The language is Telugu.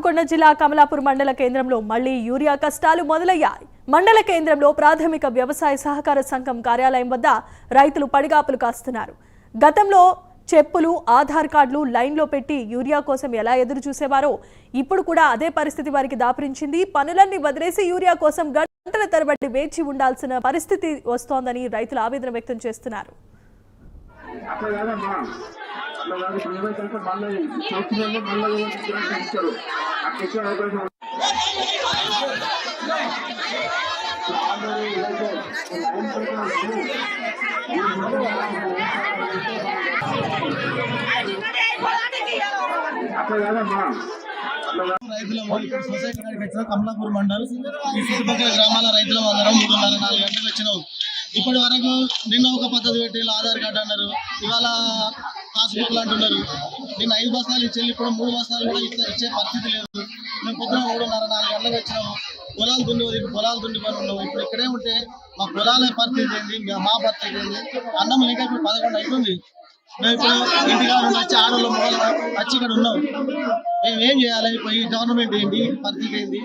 కొండ జిల్లా కమలాపూర్ మండల కేంద్రంలో మళ్లీ యూరియా కష్టాలు మొదలయ్యాయి. మండల కేంద్రంలో ప్రాథమిక వ్యవసాయ సహకార సంఘం కార్యాలయం వద్ద రైతులు పడిగాపులు కాస్తున్నారు. గతంలో చెప్పులు, ఆధార్ కార్డులు లైన్లో పెట్టి యూరియా కోసం ఎలా ఎదురు చూసేవారో ఇప్పుడు కూడా అదే పరిస్థితి వారికి దాపురించింది. పనులన్నీ వదిలేసి యూరియా కోసం గంటల తరబడి వేచి ఉండాల్సిన పరిస్థితి వస్తోందని రైతులు ఆవేదన వ్యక్తం చేస్తున్నారు. కమలాపూర్ మండల్ ఈ చుట్టుపక్కల గ్రామాల రైతుల అందరం 3:30-4 గంటలకు వచ్చినావు. ఇప్పటి వరకు నిన్న ఒక పద్ధతి పెట్టి ఆధార్ కార్డు అన్నారు, ఇవాళ పాస్బుక్లు అంటున్నారు. నిన్న 5 బస్తాలు ఇచ్చేది ఇప్పుడు 3 బస్తాలు కూడా ఇచ్చే పరిస్థితి లేదు. మేము పొద్దున 3:30-4 గంటలకు వచ్చినాము. పొలాలు దుండి పని ఉన్నాము. ఇప్పుడు ఇక్కడే ఉంటే మా పొలాల పరిస్థితి ఏంది, మా పరిస్థితి ఏంది? అన్నం లేక ఇప్పుడు 11 అవుతుంది. మేము ఇప్పుడు ఇంటికాడ వచ్చి ఆడోళ్ళు మొగలు వచ్చి ఇక్కడ ఉన్నాం. మేము ఏం చేయాలి? పోయి గవర్నమెంట్ ఏంటి పరిస్థితి ఏంటి?